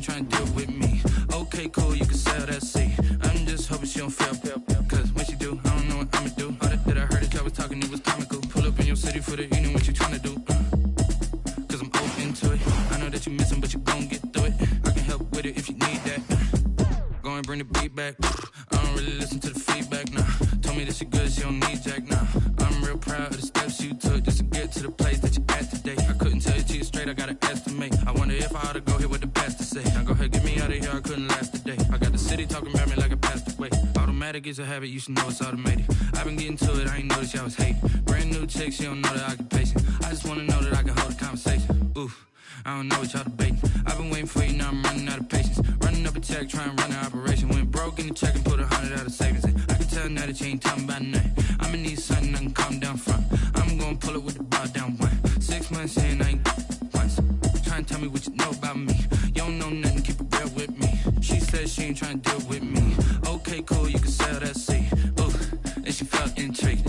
ain't trying to deal with me. Okay, cool, you can sell that seat. I'm just hoping she don't fail. Cause when she do, I don't know what I'ma do. All that I heard that y'all was talking, it was comical. Pull up in your city for the evening, what you trying to do? Cause I'm open to it. I know that you missing, but you gon' get through it. I can help with it if you need that. Go and bring the beat back. I don't really listen to the feedback, nah. Told me that she good, she don't need Jack, nah. I'm real proud of the steps you took just to get to the place that you at today. I couldn't tell you to you straight, I gotta estimate. I wonder if I ought to go here with the best to say. Now go ahead, get me out of here, I couldn't last a day. I got the city talking about me like I passed away. Automatic is a habit, you should know it's automated. I've been getting to it, I ain't noticed y'all was hating. Brand new chick, she don't know the occupation. I just wanna know that I can hold a conversation. Oof, I don't know what y'all debating. I've been waiting for you, now I'm running out of patience. Running up a check, trying to run an operation. Went broke in the check and put 100 out of savings in. I can tell now that you ain't talking about nothing. I'ma need something I can calm down from. I'm gonna pull it with the bar down one. 6 months in, I ain't once. Trying to tell me what you know about me. You don't know nothing, keep it real with me. She said she ain't trying to deal with me. Okay, cool, you can sell that seat. Ooh, and she felt intrigued.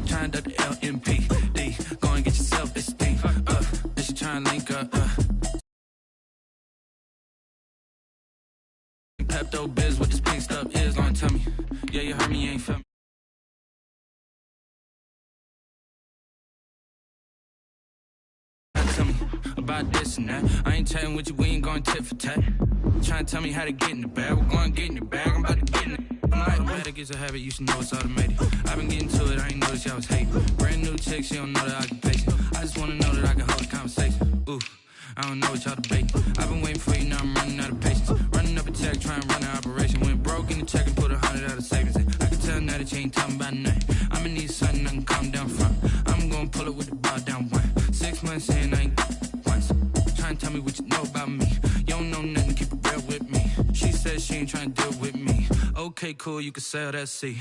Trying to duck the LMPD. Go and get your self-esteem up. And she trying to link up. Pepto Biz, what this pink stuff is, gonna tell me. Yeah, you heard me, you ain't felt me. Tell me about this and that. I ain't chatting with you, we ain't going tit for tat. Trying to tell me how to get in the bag. We're going to get in the bag, I'm about to get in it. Automatic is a habit, you should know it's automated. I've been getting to it, I ain't noticed y'all was hating. Brand new chick, she don't know the occupation. I just wanna know that I can hold a conversation. Ooh, I don't know what y'all debating. I've been waiting for you, now I'm running out of patience. Running up a check, trying to run an operation. Went broke in the check and put 100 out of savings in. I can tell now that you ain't talking about nothing. I'ma need something I can calm down from. I'm gonna pull it with the bar down one. 6 months in, I ain't once. Trying to tell me what you know about me. You don't know nothing, keep it real with me. She said she ain't trying to deal with me. Okay, cool, you can sell that seat.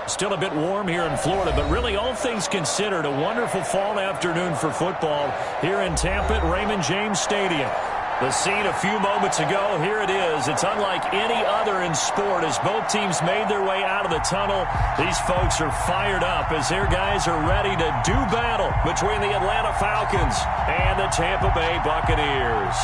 Still a bit warm here in Florida, but really all things considered, a wonderful fall afternoon for football here in Tampa at Raymond James Stadium. The scene a few moments ago, here it is. It's unlike any other in sport as both teams made their way out of the tunnel. These folks are fired up as their guys are ready to do battle between the Atlanta Falcons and the Tampa Bay Buccaneers.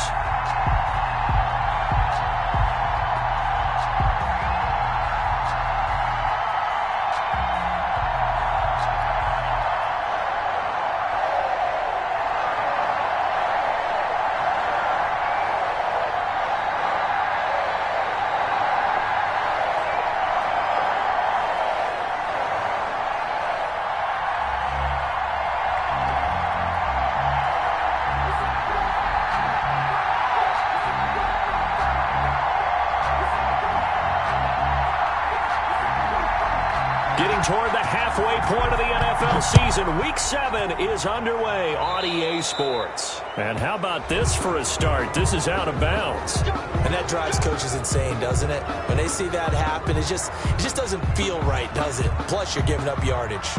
Toward the halfway point of the NFL season. Week 7 is underway on EA Sports. And how about this for a start? This is out of bounds. And that drives coaches insane, doesn't it? When they see that happen, it just doesn't feel right, does it? Plus, you're giving up yardage.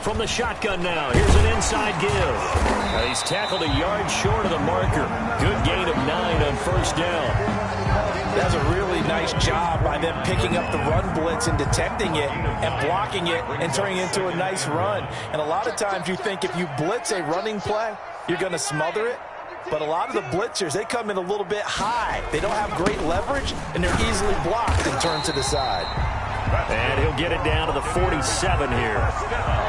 From the shotgun now, here's an inside give. He's tackled a yard short of the marker. Good gain of 9 on first down. That's a really nice job by them picking up the run blitz and detecting it and blocking it and turning it into a nice run. And a lot of times you think if you blitz a running play, you're going to smother it. But a lot of the blitzers, they come in a little bit high. They don't have great leverage, and they're easily blocked and turned to the side. And he'll get it down to the 47 here.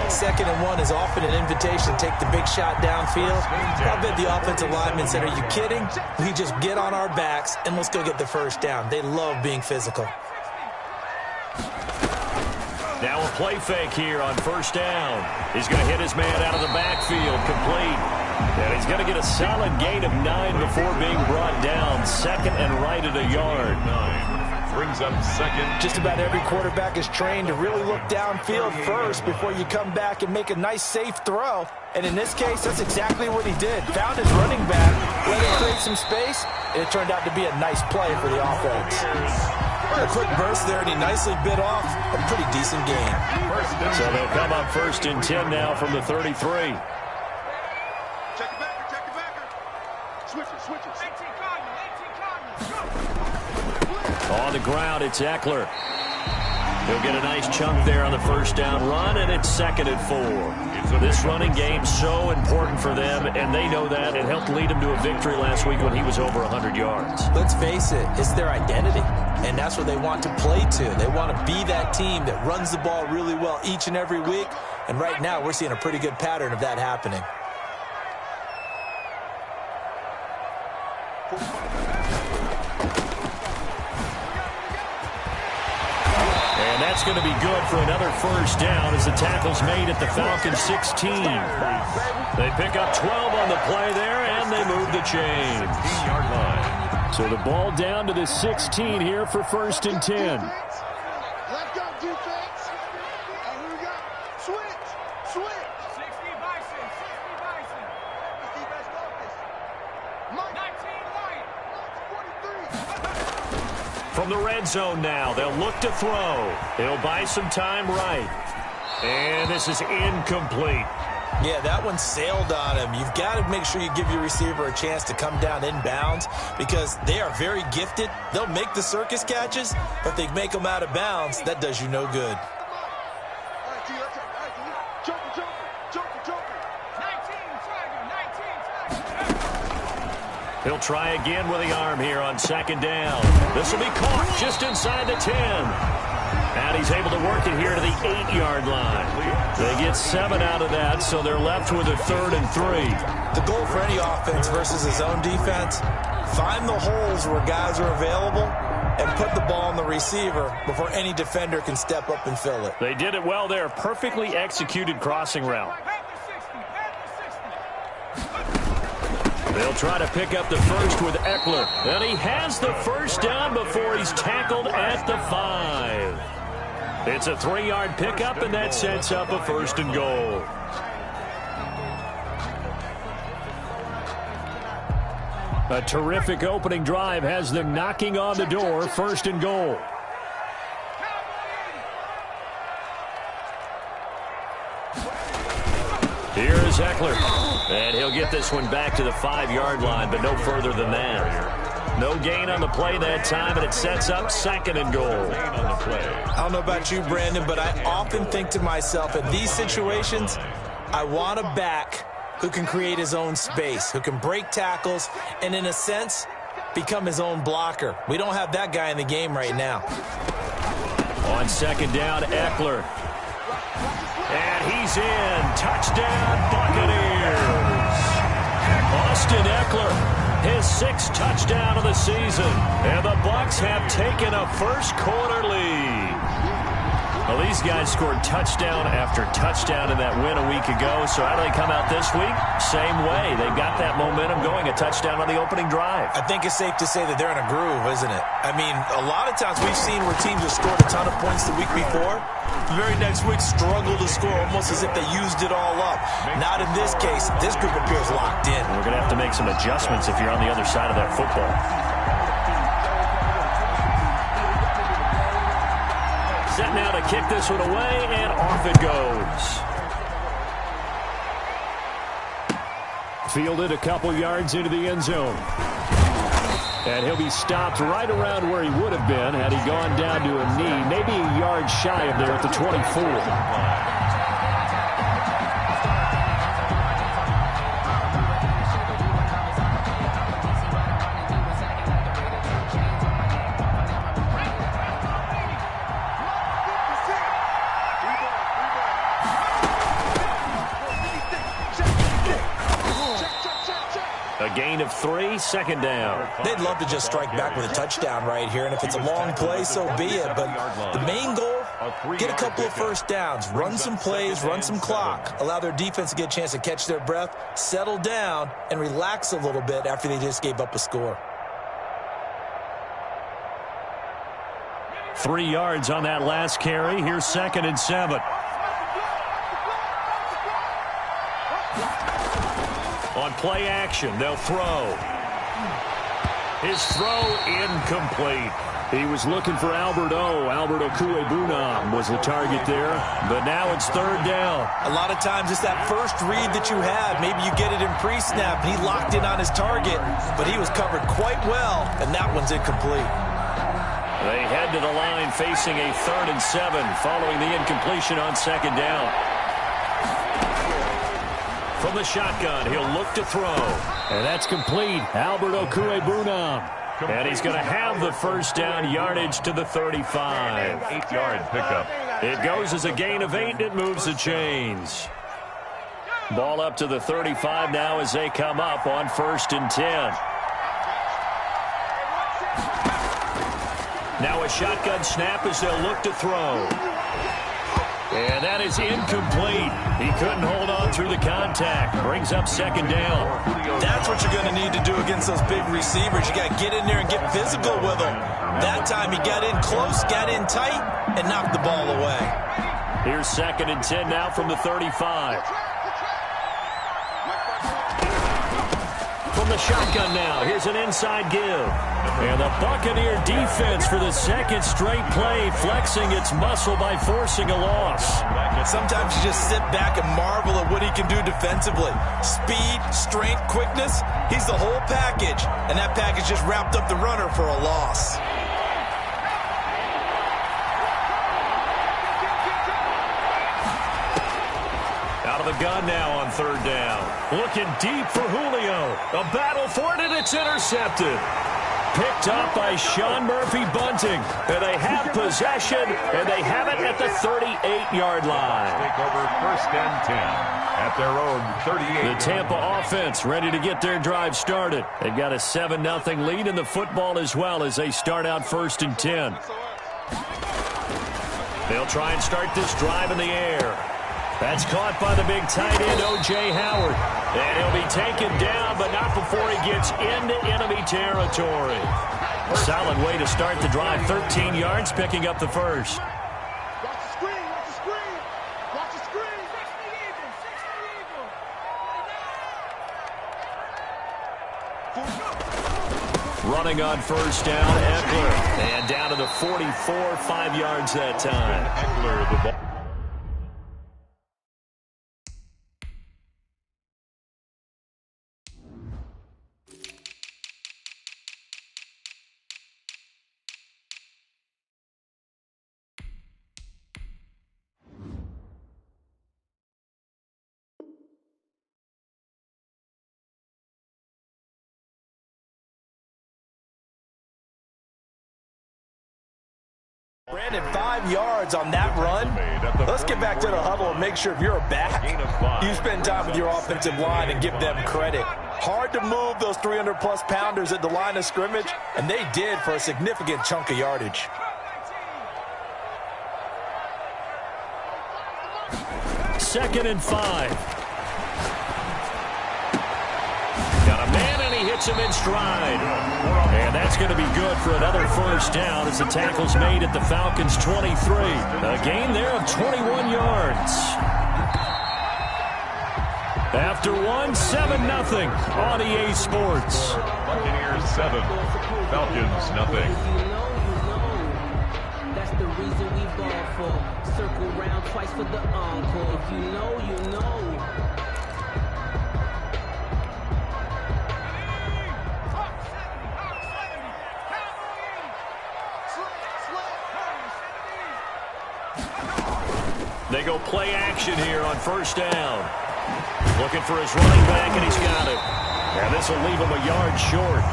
2nd and 1 is often an invitation. Take the big shot downfield. I bet the offensive lineman said, are you kidding? We just get on our backs and let's go get the first down. They love being physical. Now a play fake here on first down. He's going to hit his man out of the backfield, complete. And he's going to get a solid gain of 9 before being brought down. Second and right at a yard. 9 brings up second. Just about every quarterback is trained to really look downfield first before you come back and make a nice, safe throw. And in this case, that's exactly what he did. Found his running back, let him create some space, and it turned out to be a nice play for the offense. A quick burst there, and he nicely bit off a pretty decent gain. So they'll come up first and 10 now from the 33. Check it backer, check it backer. Switch it, switch it. 18 Cardinals, On the ground, it's Eckler. He'll get a nice chunk there on the first down run, and it's second and 4. This running game so important for them, and they know that. It helped lead them to a victory last week when he was over 100 yards. Let's face it, it's their identity, and that's what they want to play to. They want to be that team that runs the ball really well each and every week, and right now we're seeing a pretty good pattern of that happening. And that's going to be good for another first down as the tackle's made at the Falcons 16. They pick up 12 on the play there, and they move the chains. 16-yard line. So the ball down to the 16 here for first and 10. Let's go, defense. And here we go. Switch, switch. 60 Bison, 60 Bison. Defense focus. 19 Lion. 43. From the red zone now, they'll look to throw. They'll buy some time right. And this is incomplete. Yeah, that one sailed on him. You've got to make sure you give your receiver a chance to come down inbounds because they are very gifted. They'll make the circus catches, but if they make them out of bounds, that does you no good. All right, T, let's go. Joker, Joker, Joker. 19 Tiger, 19 Tiger. He'll try again with the arm here on second down. This will be caught just inside the 10. And he's able to work it here to the 8-yard line. They get 7 out of that, so they're left with a 3rd and 3. The goal for any offense versus his own defense, find the holes where guys are available and put the ball on the receiver before any defender can step up and fill it. They did it well there. Perfectly executed crossing route. They'll try to pick up the first with Eckler. And he has the first down before he's tackled at the 5. It's a 3-yard pickup, and that sets up a 1st and goal. A terrific opening drive has them knocking on the door, 1st and goal. Here's Eckler. And he'll get this one back to the 5-yard line, but no further than that. No gain on the play that time, and it sets up 2nd and goal. I don't know about you, Brandon, but I often think to myself, in these situations, I want a back who can create his own space, who can break tackles, and in a sense, become his own blocker. We don't have that guy in the game right now. On second down, Eckler. And he's in. Touchdown, Buccaneers. Austin Eckler, his 6th touchdown of the season. And the Bucs have taken a first-quarter lead. Well, these guys scored touchdown after touchdown in that win a week ago. So how do they come out this week? Same way. They've got that momentum going, a touchdown on the opening drive. I think it's safe to say that they're in a groove, isn't it? I mean, a lot of times we've seen where teams have scored a ton of points the week before. The very next week struggle to score almost as if they used it all up. Not in this case. This group appears locked in. We're going to have to make some adjustments if you're on the other side of that football. Set now to kick this one away, and off it goes. Fielded a couple yards into the end zone. And he'll be stopped right around where he would have been had he gone down to a knee, maybe a yard shy of there at the 24. A gain of 3, second down. They'd love to just strike back with a touchdown right here, and if it's a long play, so be it. But the main goal, Get a couple of first downs, run some plays, run some clock, allow their defense to get a chance to catch their breath, settle down, and relax a little bit after they just gave up a score. 3 yards on that last carry. Here's 2nd and 7. On play action, they'll throw. His throw incomplete. He was looking for Albert Okuebunam was the target there, but now it's 3rd down. A lot of times it's that first read that you have. Maybe you get it in pre-snap, and he locked in on his target, but he was covered quite well, and that one's incomplete. They head to the line facing a 3rd and 7 following the incompletion on 2nd down. From the shotgun, he'll look to throw. And that's complete. Albert Okuebunam. And he's going to have the first down, yardage to the 35. 8-yard pickup. It goes as a gain of 8, and it moves the chains. Ball up to the 35 now as they come up on 1st and 10. Now a shotgun snap as they'll look to throw. And that is incomplete. He couldn't hold on through the contact. Brings up 2nd down. That's what you're going to need to do against those big receivers. You got to get in there and get physical with them. That time he got in close, got in tight, and knocked the ball away. Here's 2nd and 10 now from the 35. From the shotgun now, here's an inside give. And the Buccaneer defense for the 2nd straight play, flexing its muscle by forcing a loss. Sometimes you just sit back and marvel at what he can do defensively. Speed, strength, quickness, he's the whole package. And that package just wrapped up the runner for a loss. Out of the gun now on 3rd down. Looking deep for Julio. A battle for it, and it's intercepted. Picked up by Sean Murphy-Bunting. And they have possession, and they have it at the 38-yard line. Take over 1st and 10 at their own 38. The Tampa offense ready to get their drive started. They've got a 7-0 lead in the football as well as they start out 1st and 10. They'll try and start this drive in the air. That's caught by the big tight end, O.J. Howard. And he'll be taken down, but not before he gets into enemy territory. Solid way to start the drive. 13 yards, picking up the first. Watch the screen, watch the screen. Watch the screen. 60 Eagles, Running on 1st down, Eckler. And down to the 44, 5 yards that time. Eckler, the ball. Brandon, 5 yards on that run. Let's get back to the huddle and make sure if you're a back, you spend time with your offensive line and give them credit. Hard to move those 300-plus pounders at the line of scrimmage, and they did for a significant chunk of yardage. 2nd and 5. Got a man, and he hits him in stride. And that's going to be good for another first down as the tackle's made at the Falcons' 23. A gain there of 21 yards. After 7-0 on EA Sports. Buccaneers 7, Falcons nothing. That's the reason we ball for. Circle round twice for the encore. If you know, you know. They go play action here on 1st down. Looking for his running back, and he's got it. And this will leave him a yard short.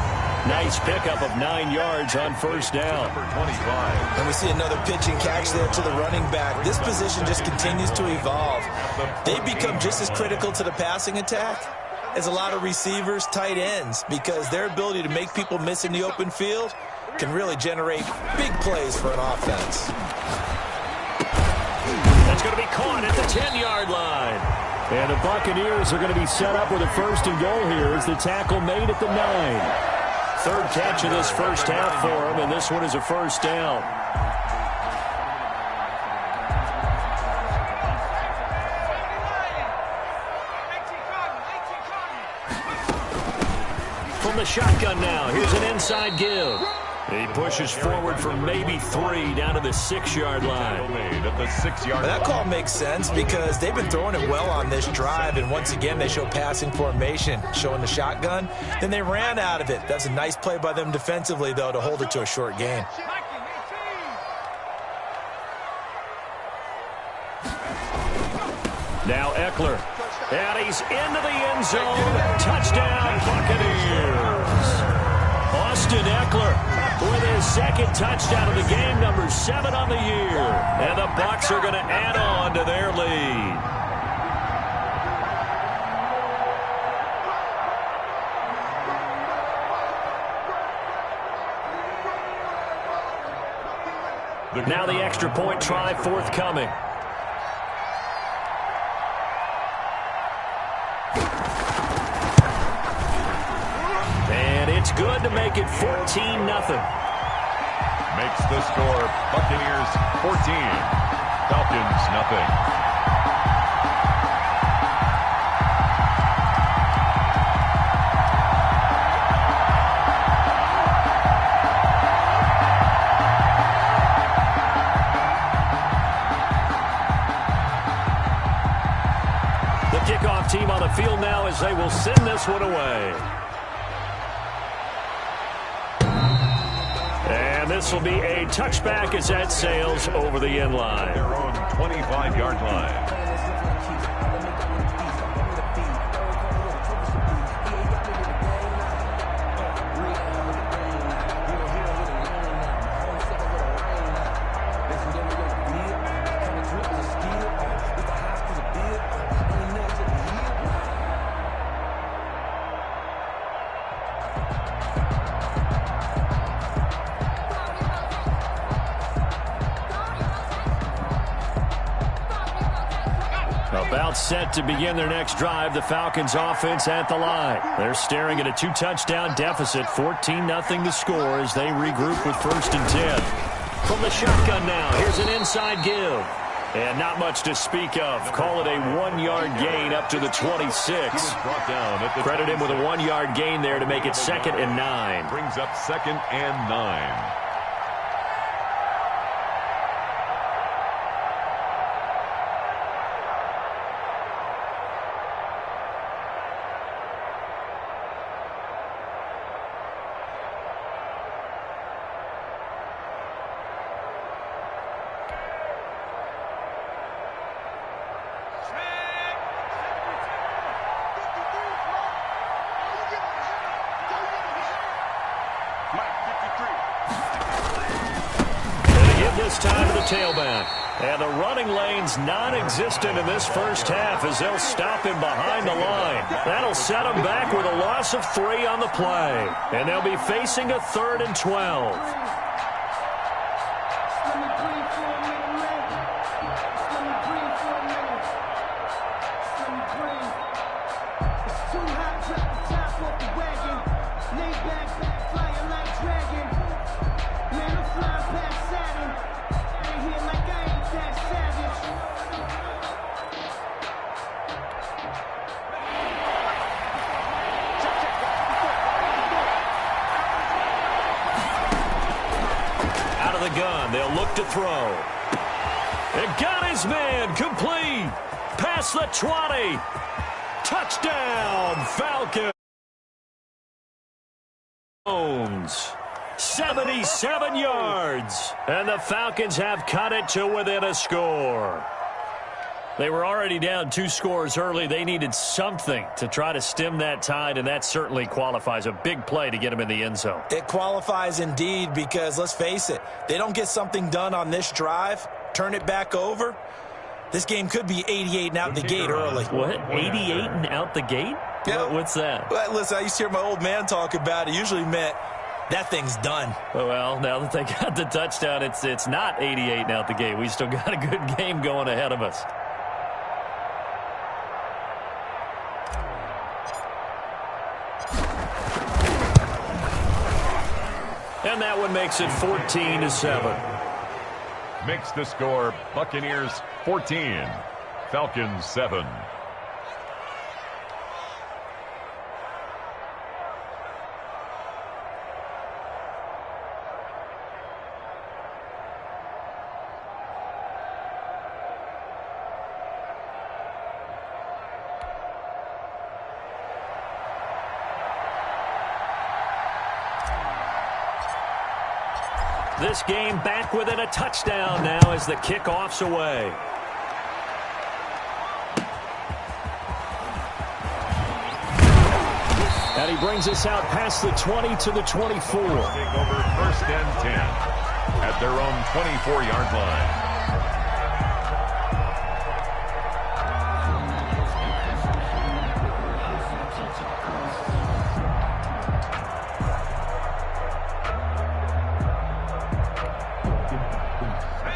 Nice pickup of 9 yards on 1st down. Number 25. And we see another pitch and catch there to the running back. This position just continues to evolve. They become just as critical to the passing attack as a lot of receivers, tight ends, because their ability to make people miss in the open field can really generate big plays for an offense. caught at the 10-yard line. And the Buccaneers are going to be set up with a first and goal here as the tackle made at the 9. Third catch of this first half for him, and this one is a first down. From the shotgun now, here's an inside give. He pushes forward for maybe 3 down to the 6-yard line. At the 6-yard line. That call makes sense because they've been throwing it well on this drive, and once again they show passing formation, showing the shotgun. Then they ran out of it. That's a nice play by them defensively, though, to hold it to a short gain. Now Eckler. And he's into the end zone. Touchdown, Buccaneers. Austin Eckler with his second touchdown of the game, number 7 on the year. And the Bucs are going to add on to their lead. Now the extra point try forthcoming. It's good to make it 14-0. Makes the score Buccaneers 14, Falcons nothing. The kickoff team on the field now as they will send this one away. And this will be a touchback as that sails over the end line. Their own 25-yard line. About set to begin their next drive, the Falcons offense at the line. They're staring at a 2-touchdown deficit, 14-0 to score as they regroup with 1st and 10. From the shotgun now, here's an inside give. And not much to speak of. Call it a 1-yard gain up to the 26. Credit him with a 1-yard gain there to make it 2nd and 9. Brings up 2nd and 9. This time to the tailback. And the running lane's non-existent in this first half as they'll stop him behind the line. That'll set him back with a loss of 3 on the play. And they'll be facing a 3rd and 12. Gun. They'll look to throw. It got his man complete. Past the 20. Touchdown, Falcons. 77 yards. And the Falcons have cut it to within a score. They were already down 2 scores early. They needed something to try to stem that tide, and that certainly qualifies. A big play to get them in the end zone. It qualifies indeed because, let's face it, they don't get something done on this drive, turn it back over, this game could be 88 and out the gate early. What? 88 and out the gate? Yeah. What's that? Well, listen, I used to hear my old man talk about it. It usually meant that thing's done. Well, now that they got the touchdown, it's not 88 and out the gate. We still got a good game going ahead of us. And that one makes it 14-7. Makes the score Buccaneers 14, Falcons 7. This game back within a touchdown now as the kickoff's away. And he brings us out past the 20 to the 24. Take over 1st and 10 at their own 24-yard line.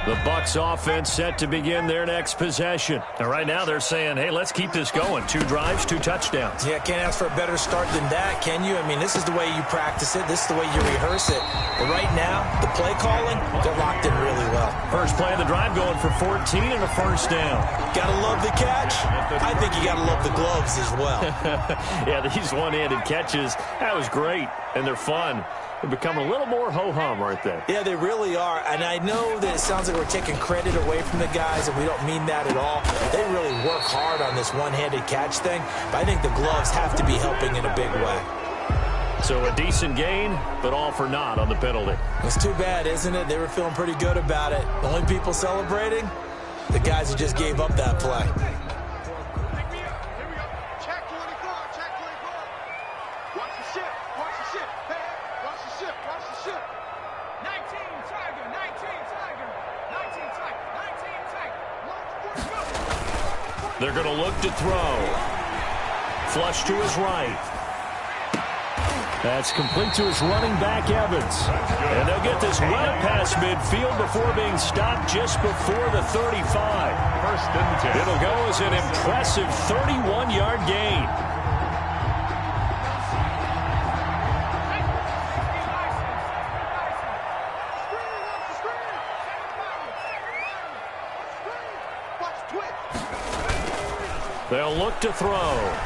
The Bucs offense set to begin their next possession. And right now they're saying, hey, let's keep this going. 2 drives, 2 touchdowns. Yeah, can't ask for a better start than that, can you? I mean, this is the way you practice it. This is the way you rehearse it. But right now, the play calling, they're locked in really well. First play of the drive going for 14 and a first down. Gotta love the catch. I think you gotta love the gloves as well. Yeah, these one-handed catches, that was great, and they're fun. They're becoming a little more ho-hum, aren't they? Yeah, they really are. And I know that it sounds like we're taking credit away from the guys, and we don't mean that at all. They really work hard on this one-handed catch thing, but I think the gloves have to be helping in a big way. So a decent gain, but all for naught on the penalty. It's too bad, isn't it? They were feeling pretty good about it. The only people celebrating, the guys who just gave up that play. Check 24, check 24. Watch the ship, watch the ship. Hey, watch the ship, watch the ship. 19 Tiger, 19 Tiger, 19 Tiger, 19 Tiger. They're going to look to throw. Flush to his right. That's complete to his running back, Evans. And they'll get this well past midfield before being stopped just before the 35. 1st and 10. It'll go as an impressive 31-yard gain. They'll look to throw.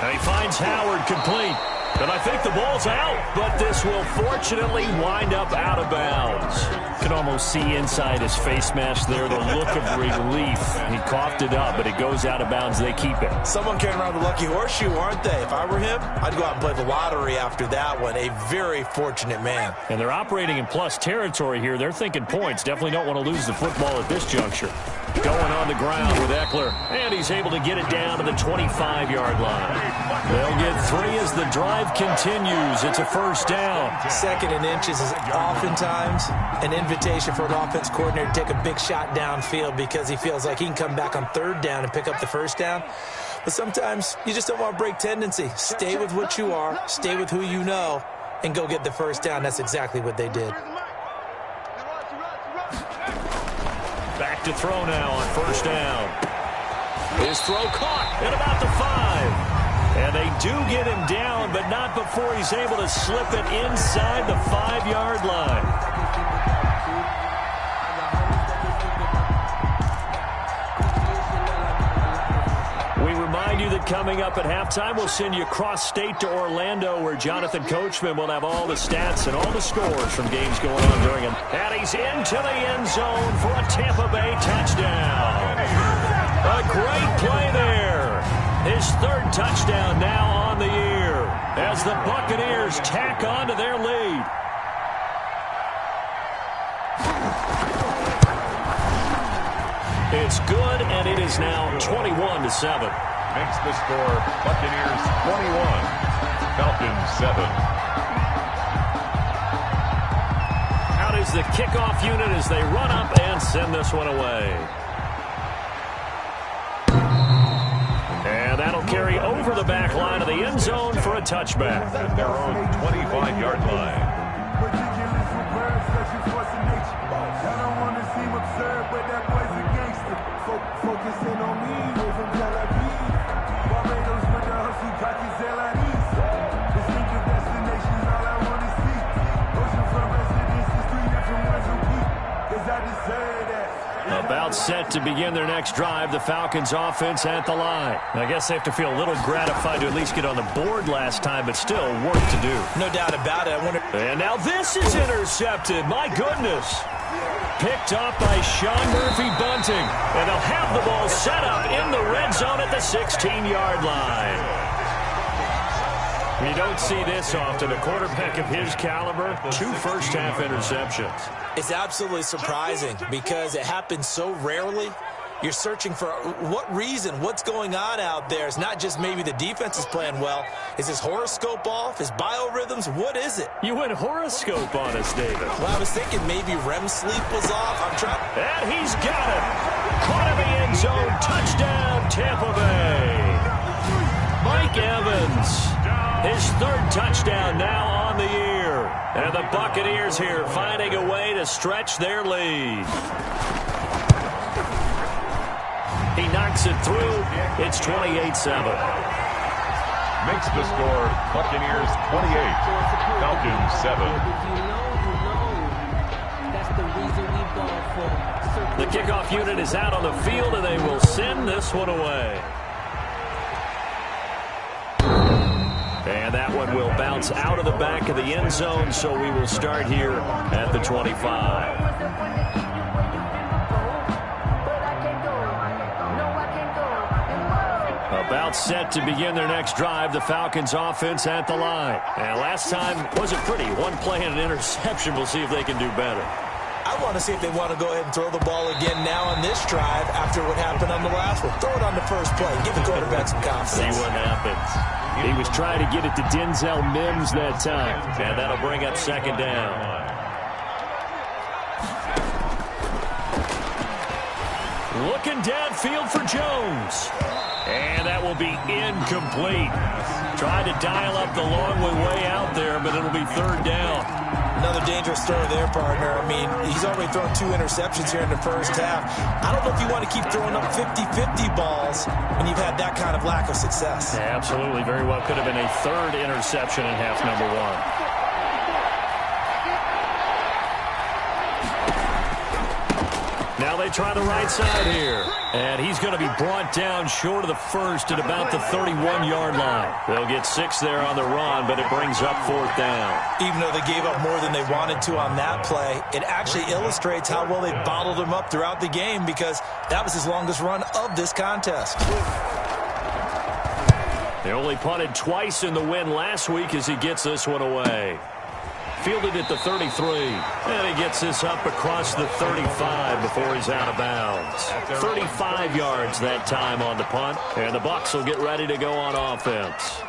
And he finds Howard complete. And I think the ball's out, but this will fortunately wind up out of bounds. You can almost see inside his face mask there the look of relief. He coughed it up, but it goes out of bounds. They keep it. Someone carrying around the lucky horseshoe, aren't they? If I were him, I'd go out and play the lottery after that one. A very fortunate man. And they're operating in plus territory here. They're thinking points. Definitely don't want to lose the football at this juncture. Going on the ground with Eckler, and he's able to get it down to the 25-yard line. They'll get 3 as the drive continues. It's a first down. 2nd and inches is oftentimes an invitation for an offense coordinator to take a big shot downfield because he feels like he can come back on 3rd down and pick up the first down. But sometimes you just don't want to break tendency. Stay with what you are, stay with who you know, and go get the first down. That's exactly what they did. Back to throw now on first down. His throw caught at about the 5. And they do get him down, but not before he's able to slip it inside the 5-yard line. We remind you that coming up at halftime, we'll send you cross-state to Orlando, where Jonathan Coachman will have all the stats and all the scores from games going on during them. And he's into the end zone for a Tampa Bay touchdown. A great play there. His 3rd touchdown now on the year as the Buccaneers tack on to their lead. It's good, and it is now 21-7. Makes the score Buccaneers 21, Falcons 7. Out is the kickoff unit as they run up and send this one away. And that'll carry over the back line of the end zone for a touchback. At their own 25-yard line. Focusing on me, we're from Tel Aviv. Barbados with the hustle, Kaki's Distinctive destinations, all About set to begin their next drive, the Falcons offense at the line. I guess they have to feel a little gratified to at least get on the board last time, but still work to do. No doubt about it. And now this is intercepted. My goodness. Picked up by Sean Murphy-Bunting. And they'll have the ball set up in the red zone at the 16-yard line. You don't see this often. A quarterback of his caliber, 2 first-half interceptions. It's absolutely surprising because it happens so rarely. You're searching for what reason, what's going on out there. It's not just maybe the defense is playing well. Is his horoscope off? His biorhythms? What is it? You went horoscope on us, David. Well, I was thinking maybe REM sleep was off. I'm trying. And he's got it. Caught in the end zone. Touchdown, Tampa Bay. Mike Evans. His 3rd touchdown now on the year. And the Buccaneers here finding a way to stretch their lead. He knocks it through. It's 28-7. Makes the score Buccaneers 28, Falcons 7. The kickoff unit is out on the field, and they will send this one away. And that one will bounce out of the back of the end zone, so we will start here at the 25. About set to begin their next drive, the Falcons offense at the line. And last time wasn't pretty. 1 play and an interception. We'll see if they can do better. I want to see if they want to go ahead and throw the ball again now on this drive after what happened on the last one. Throw it on the first play. Give the quarterback some confidence. See what happens. He was trying to get it to Denzel Mims that time. And that'll bring up 2nd down. Looking downfield for Jones. And that will be incomplete. Tried to dial up the long way out there, but it'll be 3rd down. Another dangerous throw there, partner. I mean, he's already thrown 2 interceptions here in the first half. I don't know if you want to keep throwing up 50-50 balls when you've had that kind of lack of success. Yeah, absolutely. Very well could have been a 3rd interception in half number 1. Now they try the right side here. And he's going to be brought down short of the first at about the 31-yard line. They'll get 6 there on the run, but it brings up 4th down. Even though they gave up more than they wanted to on that play, it actually illustrates how well they bottled him up throughout the game because that was his longest run of this contest. They only punted twice in the win last week as he gets this one away. Fielded at the 33, and he gets this up across the 35 before he's out of bounds. 35 yards that time on the punt, and the Bucs will get ready to go on offense.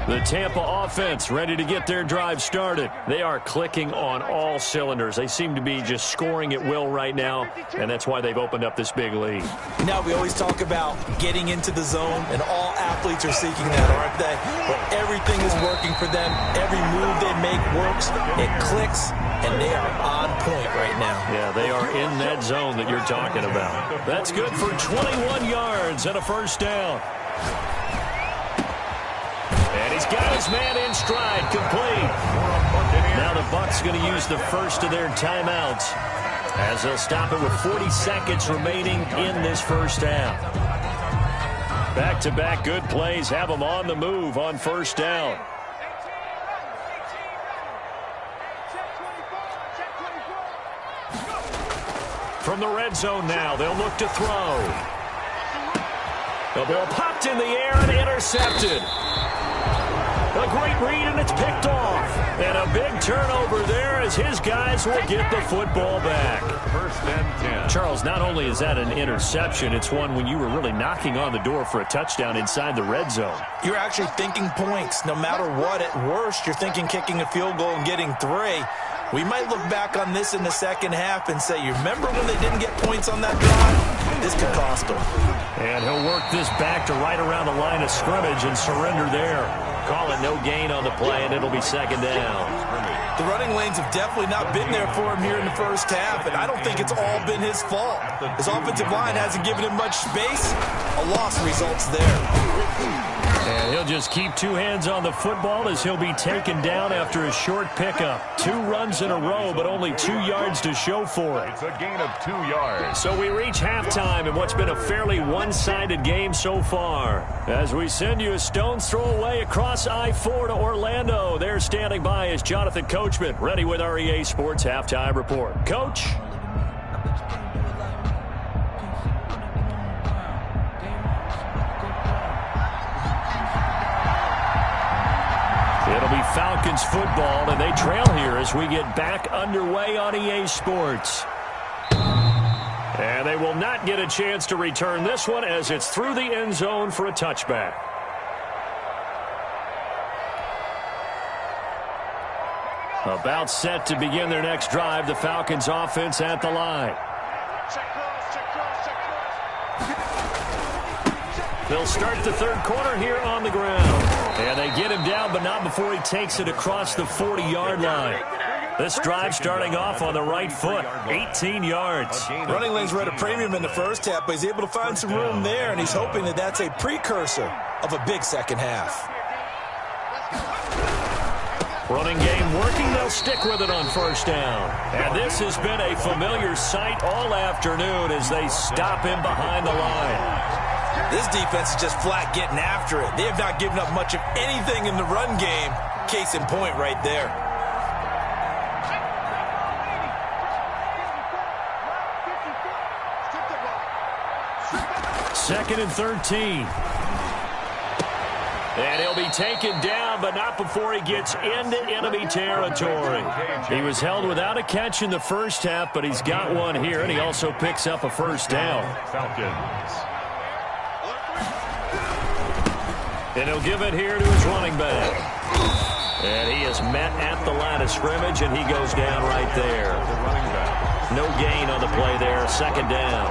The Tampa offense ready to get their drive started. They are clicking on all cylinders. They seem to be just scoring at will right now, and that's why they've opened up this big lead. Now, we always talk about getting into the zone, and all athletes are seeking that, aren't they? But everything is working for them. Every move they make works. It clicks, and they are on point right now. Yeah, they are in that zone that you're talking about. That's good for 21 yards and a 1st down. And he's got his man in stride, complete. Now the Bucs going to use the first of their timeouts as they'll stop it with 40 seconds remaining in this first half. Back-to-back good plays have them on the move on 1st down. From the red zone now, they'll look to throw. The ball popped in the air and intercepted. A great read, and it's picked off. And a big turnover there as his guys will get the football back. 1st and 10. Charles, not only is that an interception, it's one when you were really knocking on the door for a touchdown inside the red zone. You're actually thinking points. No matter what, at worst, you're thinking kicking a field goal and getting 3. We might look back on this in the second half and say, you remember when they didn't get points on that drive? This could cost them. And he'll work this back to right around the line of scrimmage and surrender there. Call it no gain on the play, and it'll be 2nd down. The running lanes have definitely not been there for him here in the first half, and I don't think it's all been his fault. His offensive line hasn't given him much space. A loss results there. And And he'll just keep two hands on the football as he'll be taken down after a short pickup. 2 runs in a row, but only 2 yards to show for it. It's a gain of 2 yards. So we reach halftime in what's been a fairly one-sided game so far. As we send you a stone's throw away across I-4 to Orlando. There standing by is Jonathan Coachman, ready with our EA Sports Halftime Report. Coach? It'll be Falcons football, and they trail here as we get back underway on EA Sports. And they will not get a chance to return this one as it's through the end zone for a touchback. About set to begin their next drive, the Falcons offense at the line. They'll start the third quarter here on the ground. And they get him down, but not before he takes it across the 40-yard line. This drive starting off on the right foot, 18 yards. Running lanes were at a premium in the first half, but he's able to find some room there, and he's hoping that that's a precursor of a big second half. Running game working, they'll stick with it on first down. And this has been a familiar sight all afternoon as they stop him behind the line. This defense is just flat getting after it. They have not given up much of anything in the run game. Case in point right there. Second and 13. And he'll be taken down, but not before he gets into enemy territory. He was held without a catch in the first half, but he's got one here, and he also picks up a first down. Falcons. And he'll give it here to his running back. And he is met at the line of scrimmage, and he goes down right there. No gain on the play there, second down.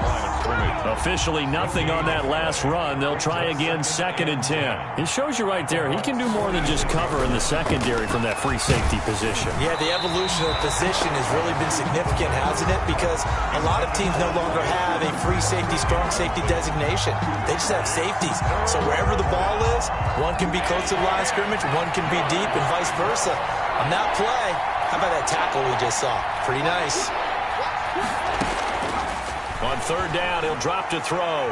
Officially nothing on that last run. They'll try again, second and 10. It shows you right there, he can do more than just cover in the secondary from that free safety position. Yeah, the evolution of position has really been significant, hasn't it? Because a lot of teams no longer have a free safety, strong safety designation. They just have safeties. So wherever the ball is, one can be close to the line of scrimmage, one can be deep, and vice versa. On that play, how about that tackle we just saw? Pretty nice. On third down, he'll drop to throw.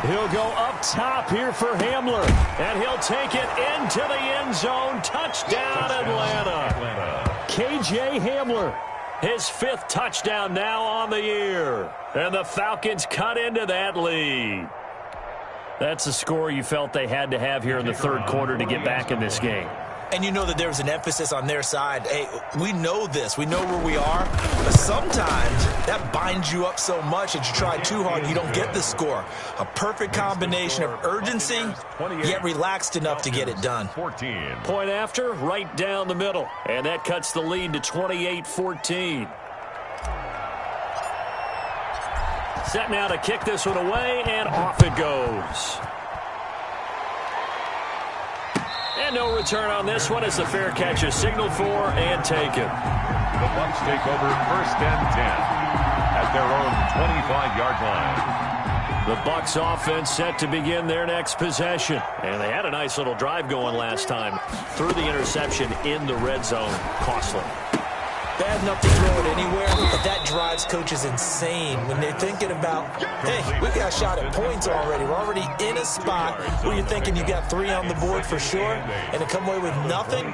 He'll go up top here for Hamler. And he'll take it into the end zone. Touchdown, Atlanta. KJ Hamler, his 5th touchdown now on the year. And the Falcons cut into that lead. That's a score you felt they had to have here in the third quarter to get back in this game. And you know that there's an emphasis on their side. Hey, we know this. We know where we are. But sometimes that binds you up so much that you try too hard and you don't get the score. A perfect combination of urgency, yet relaxed enough to get it done. 14. Point after, right down the middle. And that cuts the lead to 28-14. Set now to kick this one away, and off it goes. And no return on this one as the fair catch is signaled for and taken. The Bucs take over first and 10 at their own 25-yard line. The Bucs offense set to begin their next possession. And they had a nice little drive going last time. Threw the interception in the red zone. Costly. Bad enough to throw it anywhere, but that drives coaches insane when they're thinking about, hey, we got a shot at points already. We're already in a spot where you're thinking you got 3 on the board for sure, and to come away with nothing,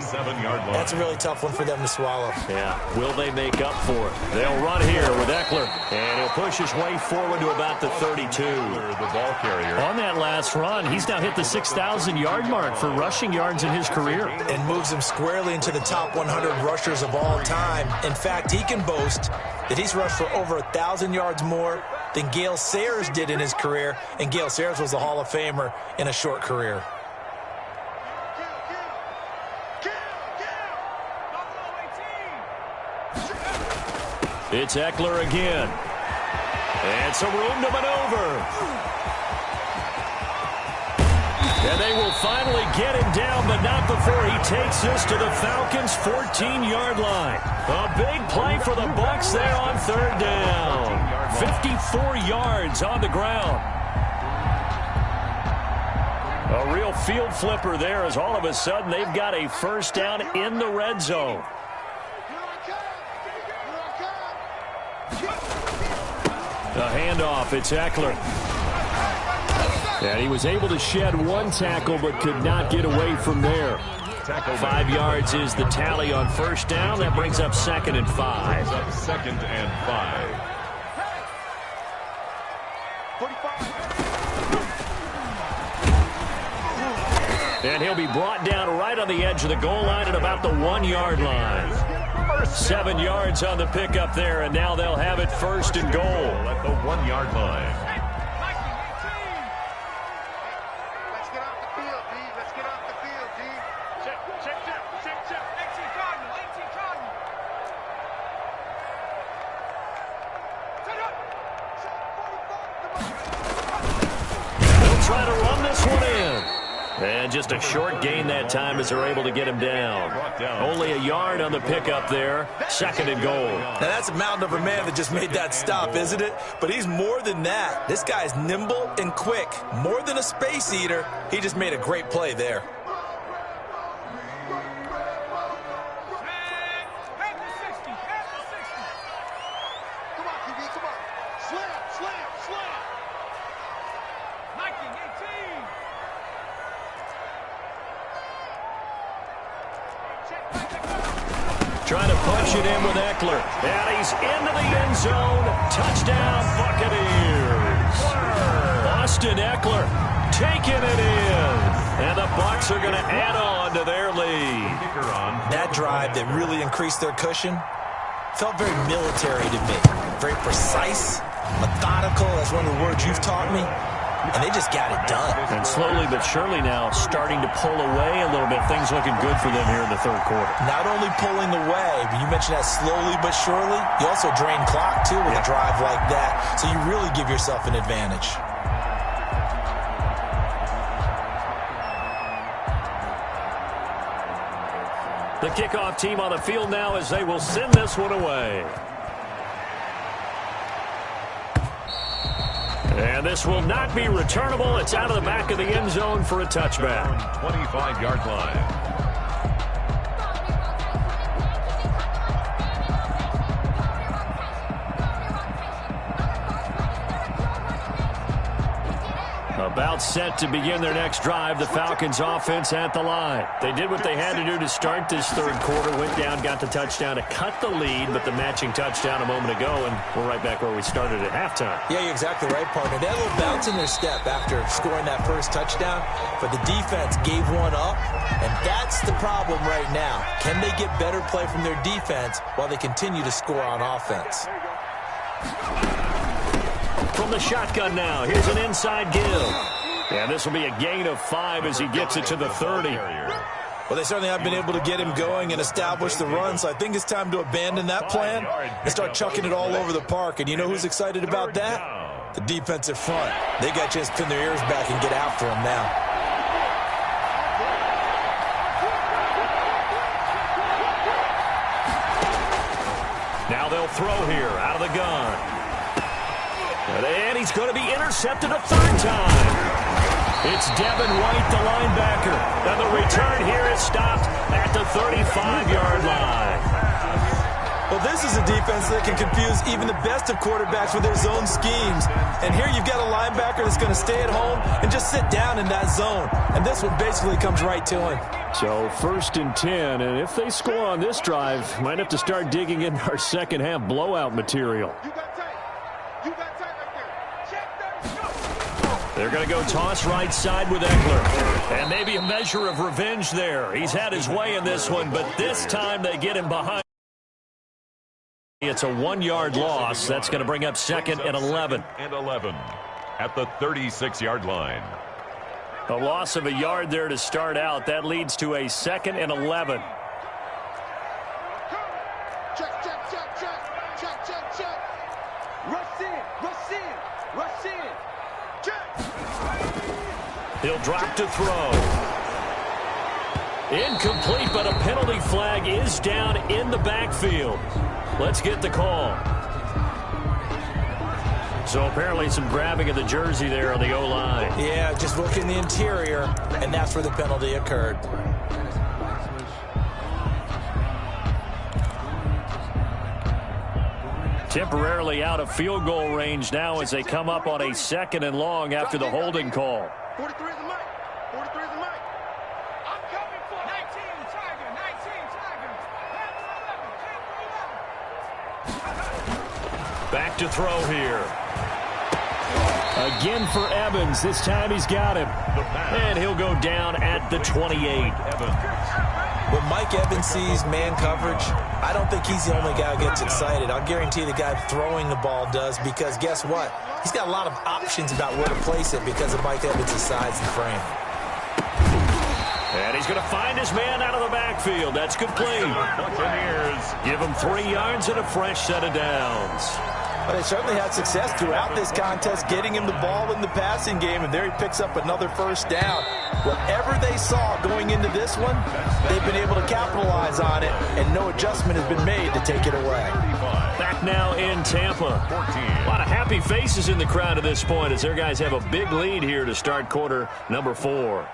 that's a really tough one for them to swallow. Yeah, will they make up for it? They'll run here with Eckler, and he'll push his way forward to about the 32. The ball carrier. On that last run, he's now hit the 6,000-yard mark for rushing yards in his career. And moves him squarely into the top 100 rushers of all time. In fact, he can boast that he's rushed for over 1,000 yards more than Gale Sayers did in his career, and Gale Sayers was a Hall of Famer in a short career. It's Eckler again. And some room to maneuver. And they will finally get him down, but not before he takes this to the Falcons' 14-yard line. A big play for the Bucs there on third down. 54 yards on the ground. A real field flipper there as all of a sudden they've got a first down in the red zone. A handoff, it's Eckler. And he was able to shed one tackle but could not get away from there. 5 yards is the tally on first down. That brings up 2nd and 5. Second and 5. And he'll be brought down right on the edge of the goal line at about the 1-yard line. 7 yards on the pickup there, and now they'll have it first and goal At the 1-yard line. Let's get off the field, D. Let's get off the field, D. Check. 18 Cardinal. They'll try to run this one in. And just a short gain that time as they're able to get him down. Only a yard on the pickup there. 2nd and goal. Now that's a mountain of a man that just made that stop, isn't it? But he's more than that. This guy's nimble and quick. More than a space eater. He just made a great play there. Come on, QB, come on. Slam. Viking 18. Trying to punch it in with Eckler. And he's into the end zone. Touchdown, Buccaneers. Austin Eckler taking it in. And the Bucs are going to add on to their lead. That drive that really increased their cushion felt very military to me. Very precise, methodical. That's one of the words you've taught me. And they just got it done. And slowly but surely now starting to pull away a little bit. Things looking good for them here in the third quarter. Not only pulling away, but you mentioned that slowly but surely. You also drain clock, too, with a drive like that. So you really give yourself an advantage. The kickoff team on the field now as they will send this one away. And this will not be returnable. It's out of the back of the end zone for a touchback. 25-yard line. About set to begin their next drive, the Falcons offense at the line. They did what they had to do to start this third quarter, went down, got the touchdown to cut the lead, but the matching touchdown a moment ago, and we're right back where we started at halftime. Yeah, you're exactly right, partner. They had a little bounce in their step after scoring that first touchdown, but the defense gave one up, and that's the problem right now. Can they get better play from their defense while they continue to score on offense? From the shotgun now, here's an inside give. And this will be a gain of 5 as he gets it to the 30. Well, they certainly have been able to get him going and establish the run, so I think it's time to abandon that plan and start chucking it all over the park. And you know who's excited about that? The defensive front. They got a chance to pin their ears back and get after him now. Now they'll throw here out of the gun. And he's going to be intercepted a third time. It's Devin White, the linebacker. And the return here is stopped at the 35-yard line. Well, this is a defense that can confuse even the best of quarterbacks with their zone schemes. And here you've got a linebacker that's going to stay at home and just sit down in that zone. And this one basically comes right to him. So 1st and 10, and if they score on this drive, might have to start digging in our second half blowout material. They're going to go toss right side with Eckler. And maybe a measure of revenge there. He's had his way in this one, but this time they get him behind. It's a 1-yard loss. That's going to bring up 2nd and 11. And 11 at the 36-yard line. A loss of a yard there to start out. That leads to a 2nd and 11. Check. Rush in. Check. He'll drop to throw. Incomplete, but a penalty flag is down in the backfield. Let's get the call. So apparently some grabbing of the jersey there on the O-line. Yeah, just look in the interior, and that's where the penalty occurred. Temporarily out of field goal range now as they come up on a 2nd and long after the holding call. 43 is the mic. 43 is the mic. I'm coming for 19 Tiger. 19 Tiger. Back to throw here. Again for Evans. This time he's got him. And he'll go down at the 28. When Mike Evans sees man coverage, I don't think he's the only guy who gets excited. I'll guarantee the guy throwing the ball does, because guess what? He's got a lot of options about where to place it because of Mike Evans' size and frame. And he's going to find his man out of the backfield. That's complete. Give him 3 yards and a fresh set of downs. But they certainly had success throughout this contest, getting him the ball in the passing game, and there he picks up another first down. Whatever they saw going into this one, they've been able to capitalize on it, and no adjustment has been made to take it away. Back now in Tampa. A lot of happy faces in the crowd at this point as their guys have a big lead here to start quarter number 4.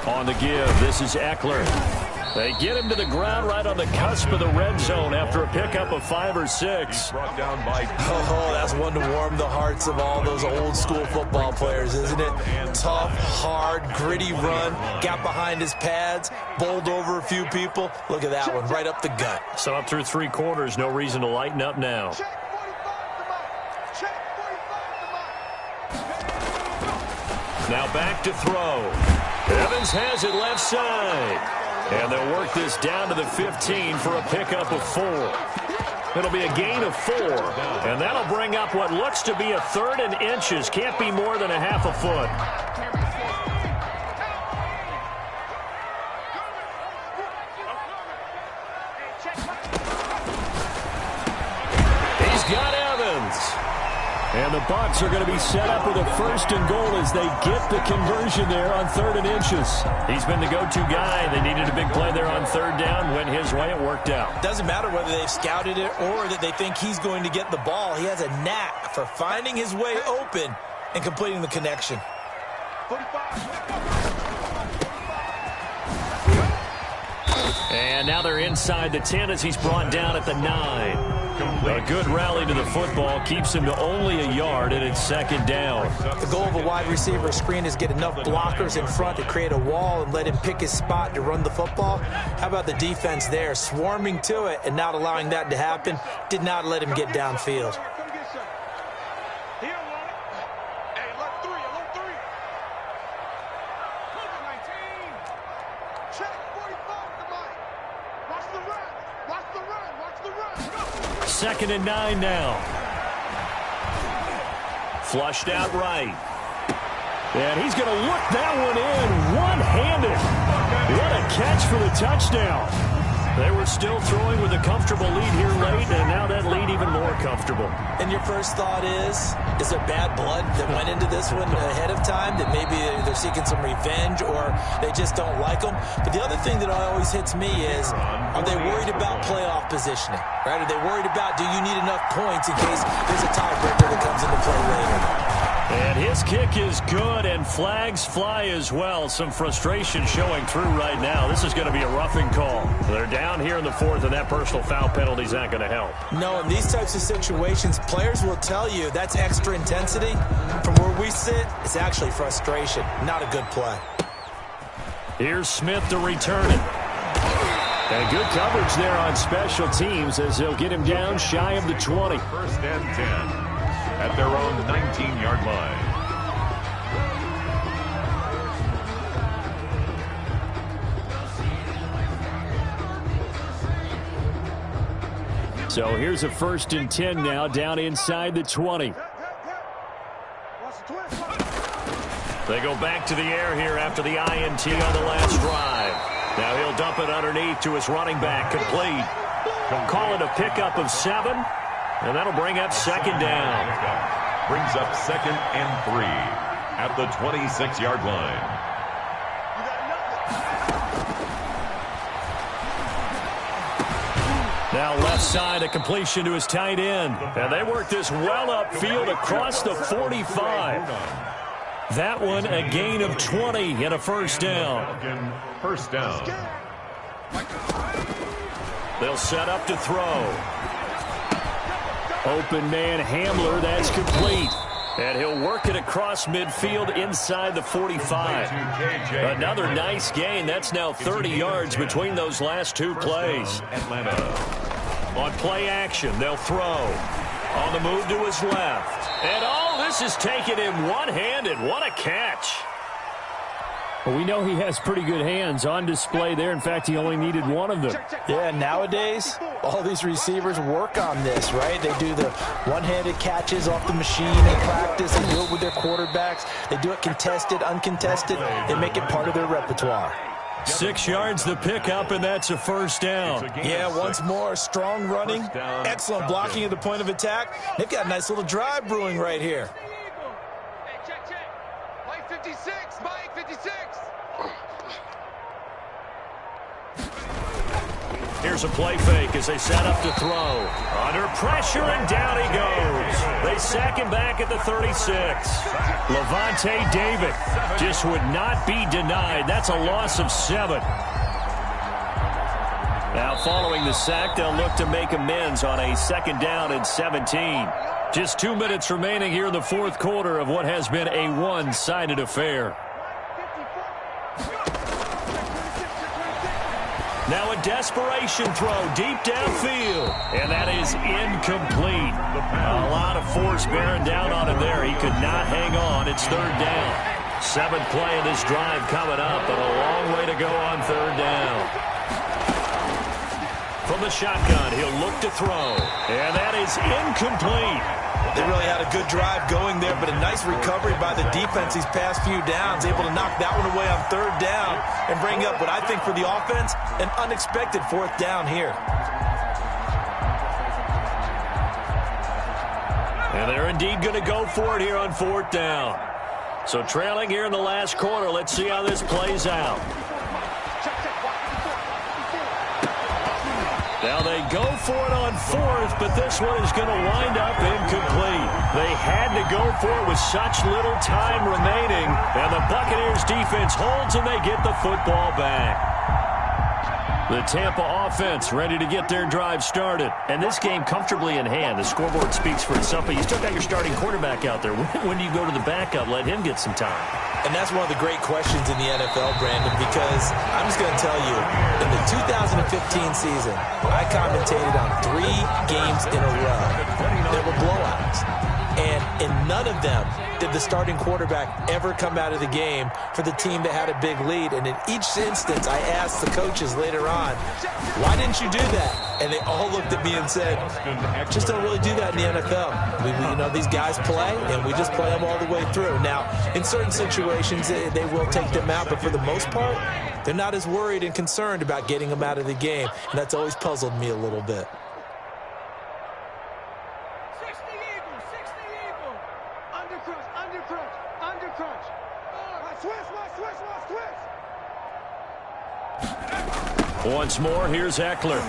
On the give, this is Eckler. They get him to the ground right on the cusp of the red zone after a pickup of 5 or 6. Brought down by that's one to warm the hearts of all those old school football players, isn't it? Tough, hard, gritty run, got behind his pads, bowled over a few people. Look at that one, right up the gut. So up through 3 quarters, no reason to lighten up now. Now back to throw. Evans has it left side. And they'll work this down to the 15 for a pickup of 4. It'll be a gain of 4. And that'll bring up what looks to be a 3rd and inches. Can't be more than a half a foot. He's got Evans. And the Bucs are going to be set up with a 1st and goal as they get the conversion there on 3rd and inches. He's been the go-to guy. They needed a big play there on 3rd down. Went his way. It worked out. Doesn't matter whether they've scouted it or that they think he's going to get the ball. He has a knack for finding his way open and completing the connection. 45. And now they're inside the 10 as he's brought down at the 9. A good rally to the football keeps him to only a yard, and it's 2nd down. The goal of a wide receiver screen is get enough blockers in front to create a wall and let him pick his spot to run the football. How about the defense there, swarming to it and not allowing that to happen? Did not let him get downfield. Second and 9 now. Flushed out right. And he's going to look that one in one-handed. What a catch for the touchdown. They were still throwing with a comfortable lead here late, and now that lead even more comfortable. And your first thought is there bad blood that went into this one ahead of time, that maybe they're seeking some revenge or they just don't like them? But the other thing that always hits me is, are they worried about playoff positioning? Right? Are they worried about, do you need enough points in case there's a tiebreaker that comes into play later? And his kick is good, and flags fly as well. Some frustration showing through right now. This is going to be a roughing call. They're down here in the 4th, and that personal foul penalty is not going to help. No, in these types of situations, players will tell you that's extra intensity. From where we sit, it's actually frustration. Not a good play. Here's Smith to return it. And good coverage there on special teams as they'll get him down shy of the 20. 1st and 10. At their own 19-yard line. So here's a 1st and 10 now, down inside the 20. They go back to the air here after the INT on the last drive. Now he'll dump it underneath to his running back, complete. Call it a pickup of 7. And that'll bring up 2nd down. Brings up 2nd and 3 at the 26-yard line. Now left side, a completion to his tight end. And they work this well upfield across the 45. That one a gain of 20 and a first down. First down. They'll set up to throw. Open man Hamler, that's complete. And he'll work it across midfield inside the 45. Another nice gain. That's now 30 yards between those last two plays. Atlanta. On play action, they'll throw. On the move to his left. And all this is taken in one-handed. What a catch. Well, we know he has pretty good hands on display there. In fact, he only needed one of them. Yeah, nowadays, all these receivers work on this, right? They do the one-handed catches off the machine in practice. They do it with their quarterbacks. They do it contested, uncontested. They make it part of their repertoire. 6 yards the pickup, and that's a first down. Yeah, once more, strong running, excellent blocking at the point of attack. They've got a nice little drive brewing right here. Hey, check. Mike 56, Mike 56. Here's a play fake as they set up to throw. Under pressure, and down he goes. They sack him back at the 36. Levante David just would not be denied. That's a loss of 7. Now following the sack, they'll look to make amends on a second down and 17. Just 2 minutes remaining here in the fourth quarter of what has been a one-sided affair. Now a desperation throw deep downfield. And that is incomplete. A lot of force bearing down on him there. He could not hang on. It's third down. 7th play of this drive coming up, but a long way to go on third down. From the shotgun, he'll look to throw. And that is incomplete. They really had a good drive going there, but a nice recovery by the defense these past few downs, able to knock that one away on third down and bring up what I think for the offense, an unexpected fourth down here. And they're indeed going to go for it here on fourth down. So trailing here in the last quarter, let's see how this plays out. Now they go for it on fourth, but this one is going to wind up incomplete. They had to go for it with such little time remaining, and the Buccaneers defense holds and they get the football back. The Tampa offense ready to get their drive started. And this game comfortably in hand. The scoreboard speaks for itself, but you still got your starting quarterback out there. When do you go to the backup? Let him get some time. And that's one of the great questions in the NFL, Brandon, because I'm just going to tell you, in the 2015 season, I commentated on 3 games in a row. There were blowouts. And in none of them did the starting quarterback ever come out of the game for the team that had a big lead. And in each instance, I asked the coaches later on, why didn't you do that? And they all looked at me and said, just don't really do that in the NFL. These guys play, and we just play them all the way through. Now, in certain situations, they will take them out, but for the most part, they're not as worried and concerned about getting them out of the game. And that's always puzzled me a little bit. Once more, here's Eckler.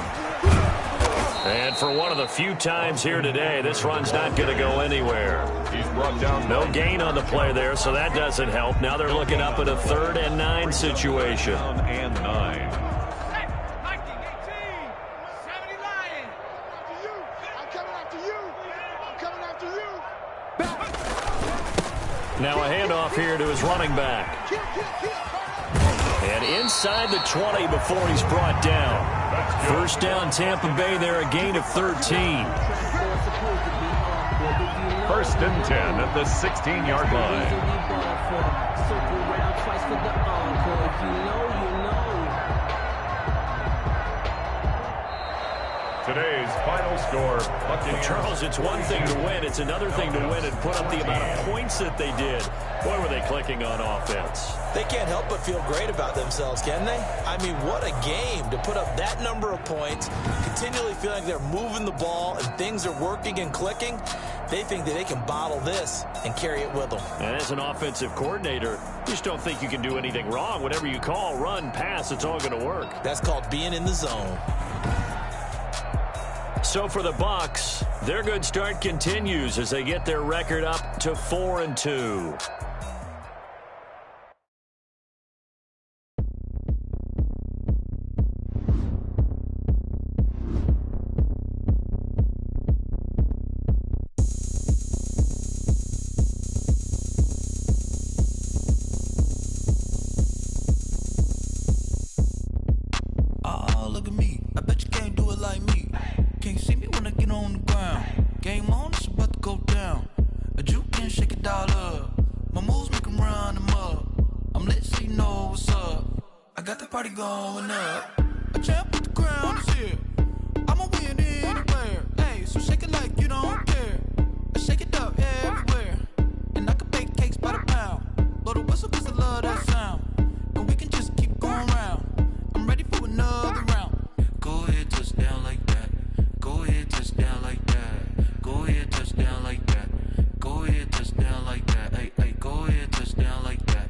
And for one of the few times here today, this run's not going to go anywhere. He's brought down. No gain on the play there, so that doesn't help. Now they're looking up at a 3rd and 9 situation. 3rd and 9. Now a handoff here to his running back. And inside the 20 before he's brought down. First down, Tampa Bay there, a gain of 13. 1st and 10 at the 16-yard line. Today's final score, Buccaneers. Charles, it's one thing to win. It's another thing to win and put up the amount of points that they did. Boy, were they clicking on offense. They can't help but feel great about themselves, can they? I mean, what a game to put up that number of points, continually feeling like they're moving the ball and things are working and clicking. They think that they can bottle this and carry it with them. And as an offensive coordinator, you just don't think you can do anything wrong. Whatever you call, run, pass, it's all going to work. That's called being in the zone. So for the Bucs, their good start continues as they get their record up to 4-2. Oh, look at me. I bet you can't do it like me. Can't see me when I get on the ground. Game on, it's about to go down. A juke can shake it all up. My moves make them run them up. I'm lit so you know what's up. I got the party going up. A champ with the crown is here. I'ma win anywhere. Hey, so shake it like you don't care. I shake it up everywhere. And I can bake cakes by the pound. Blow the whistle cause I love that sound. And we can just keep going round. I'm ready for another round. Go ahead, touch down like that. Go ahead, touch down like that. Go ahead, touch down like that. Go ahead, touch down like that. Hey, hey, go ahead, touch down like that.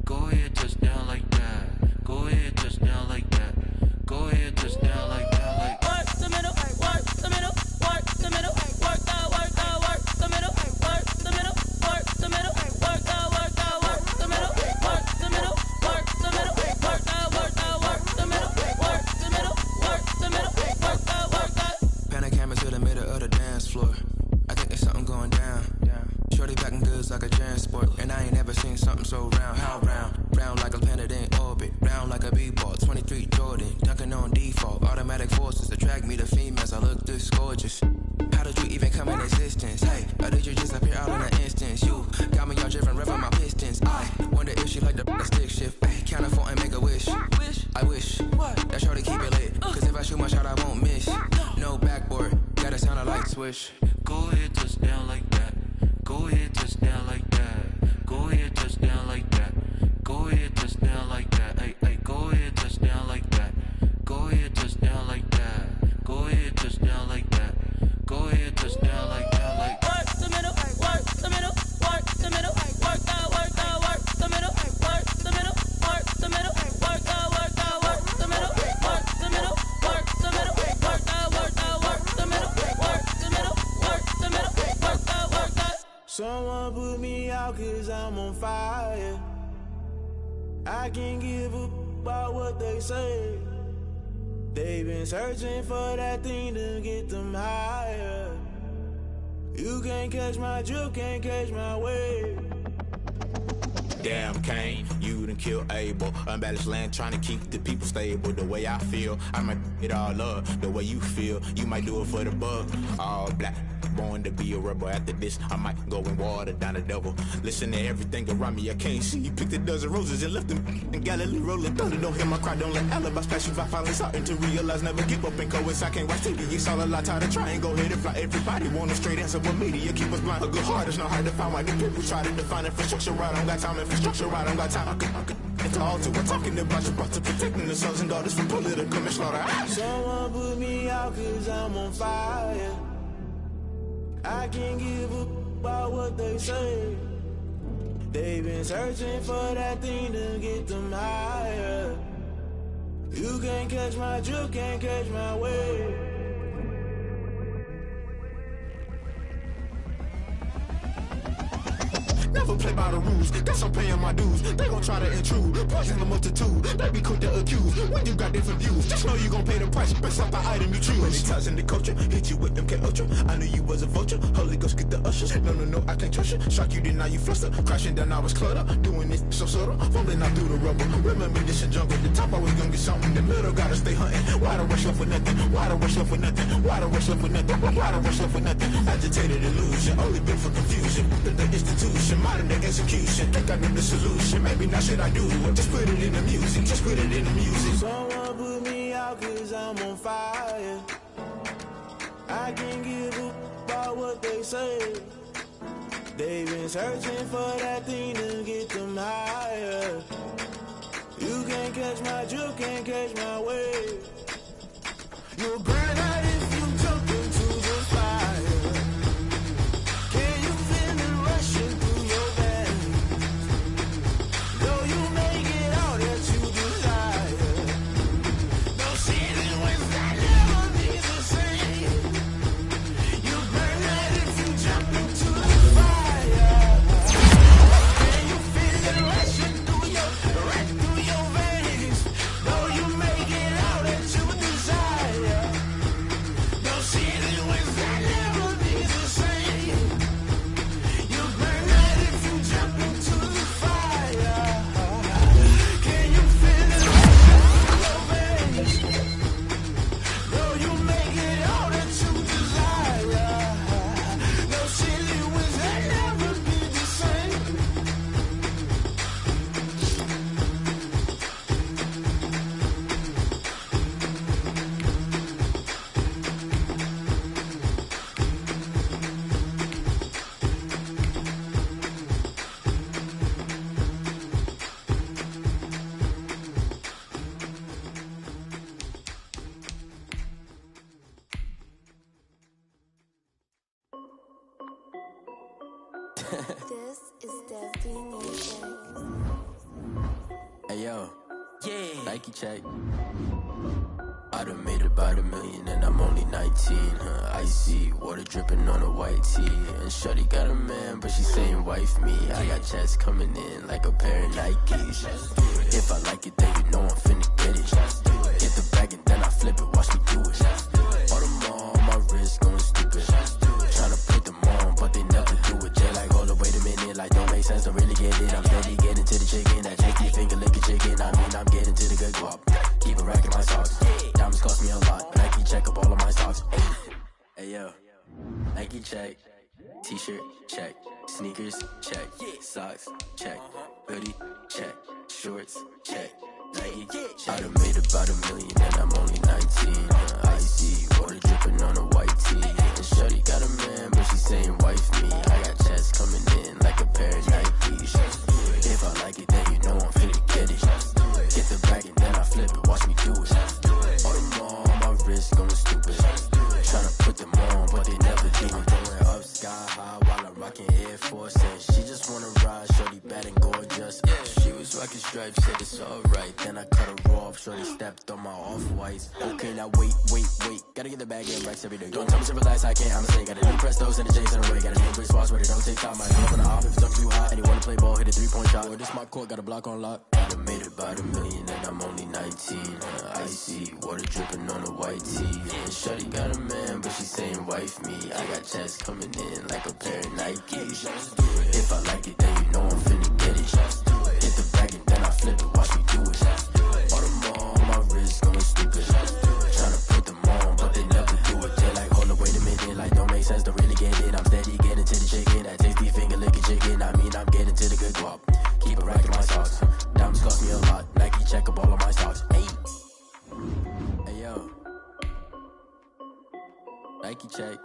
Go ahead, touch down like that. Go ahead, touch down like that. Go ahead, touch down like that. Like work the middle, work the middle, work the middle, work the middle, work the middle, work the middle, work the middle, work the middle, work the middle, work the middle, work the middle, work the middle, work the. Pan a camera to the middle of the dance floor. I think there's something going down. Shorty packing goods like a transport, and I ain't never seen something so round. How round? Round like a planet in orbit, round like a b-ball. 23 Jordan, dunking on default. Automatic forces attract me to females. I look this gorgeous. How did you even come in existence? Hey, or did you just appear out in an instance? You got me all driven, revving my pistons. I wonder if she like the stick shift. Hey, count a four and make a wish. I wish that shorty keep it lit. Cause if I shoot my shot, I won't miss. No backboard, gotta sound a light switch. Go ahead, touch down like that. Go ahead, touch down like that. Go ahead, touch down like that. Go ahead, touch down like that. Hey, hey, go ahead, touch down like that. Go ahead, touch down like that. Go ahead, touch down like that. Go ahead, touch down like that. Like work the middle, work the middle, work the middle, work the middle, work the middle, work the middle, work the middle, work the middle, work the middle, work the middle, work the middle, work the middle, work the. Someone put me out cause I'm on fire. I can't give a about what they say. They've been searching for that thing to get them higher. You can't catch my drift, can't catch my wave. Damn Kane, you done killed Abel. Unbalanced land trying to keep the people stable. The way I feel, I might it all up. The way you feel, you might do it for the bug. All black, born to be a rebel. After this, I might go and water down the devil. Listen to everything around me, I can't see. Picked a dozen roses and left them in Galilee rolling thunder. Don't hear my cry, don't let alibis pass you by. Finally starting to realize, never give up and coincide. Can't watch TV, it's all a lot. Tired of trying, go ahead and fly. Everybody want a straight answer, but media keep us blind. A good heart is not hard to find. Why the people try to define infrastructure right? I don't got time, infrastructure right, I don't got time. I could it's all to we're talking about your to protecting the sons and daughters from political manslaughter. Someone put me out cause I'm on fire. I can't give a about what they say. They've been searching for that thing to get them higher. You can't catch my drift, can't catch my wave. Never play by the rules, guess I'm paying my dues. They gon' try to intrude, poison the multitude. They be quick to accuse, when you got different views. Just know you gon' pay the price, based off the item you choose. Many times in the culture, hit you with them K-Ultra. I knew you was a vulture, Holy Ghost get the ushers. No, I can't trust you. Shock you, then now you fluster. Crashing down, I was cluttered. Doing this so subtle, falling out through the rubble. Remember this a jungle, the top always gonna get something. The middle gotta stay hunting. Why the rush left with nothing? Why the rush left with nothing? Why the rush left with nothing? Why the rush left with nothing? Agitated illusion, only been for confusion. The institution, modern day execution. Think I know the solution. Maybe not should I do it? Just put it in the music. Just put it in the music. Someone put me out cause I'm on fire. I can't give a about what they say. They've been searching for that thing to get them higher. You can't catch my drift, can't catch my wave. You'll burn out if you jump into the fire. Can you feel it rushing through your veins? Though you make it all that you desire. No season when I never be the same. This is Debbie Music. Hey yo, yeah. Nike check. I done made about $1 million and I'm only 19. Icy water dripping on a white tee. And shorty got a man, but she saying wife me. I got chats coming in like a pair of Nikes. If I like it, then you know I'm finna get it. Get the bag and then I flip it, watch me do it. All them on my wrist going stupid. Tryna put them on, but they never do it. They like, hold up, wait a minute, like don't make sense, don't really get it. I'm steady getting to the chicken, that tasty finger licking chicken. I mean, I'm getting to the good guap. Keep a rack in my socks. Diamonds cost me a lot. Nike check up all of my socks. Hey yo, Nike check. T-shirt check. Sneakers check. Socks check. Hoodie check. Shorts check. Nike check. I done made about $1 million and I'm only 19. Icy water dripping on a white tee. And shorty got a man, but she saying wife me. I got chats coming in like a pair of Nikes. If I like it, then you know I'm finna get it. Get the bag and then I flip it, watch me do it. All them on my wrist going stupid. Tryna put them on, but they never do it. Going up sky high while I'm rocking Air Force. And she just wanna ride, shorty bad and gorgeous. She was rocking stripes, said it's alright. Then I cut her off, shorty stepped on my off-whites. Okay, now wait. Gotta get the bag and racks every day. Don't tell me to relax, I can't, I'ma say. Got a new Prestos and a J's in the way. Got a new British watch, but it don't take time. I come up on the off if it's too hot. And you wanna play ball, hit a 3-point shot. Well, this my court, got a block on lock. I done made about $1 million and I'm only 19. Icy water dripping on a white tee. And shorty got a man, but she saying wife me. I got chats coming in like a pair of Nikes. If I like it, then you know I'm finna get it. Hit the bag and then I flip it, watch me do it. All them on my wrist going stupid. Tryna put them on, but they never do it. They like, hold up, wait a minute, like don't make sense, don't really get it. I'm steady getting to the chicken, that tasty finger licking chicken. I mean, I'm getting to the good guap. Keep a rack in my socks. Diamonds cost me a lot. Nike check up all of my socks. Hey yo, Nike check.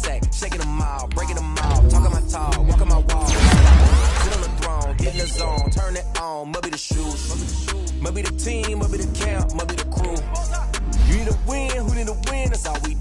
sack, shaking them all, breaking them all, talking my talk, walking my wall. Sit on the throne, get in the zone, turn it on, must be the shoes, must be the team, must be the camp, must be the crew. You need a win, who need a win? That's all we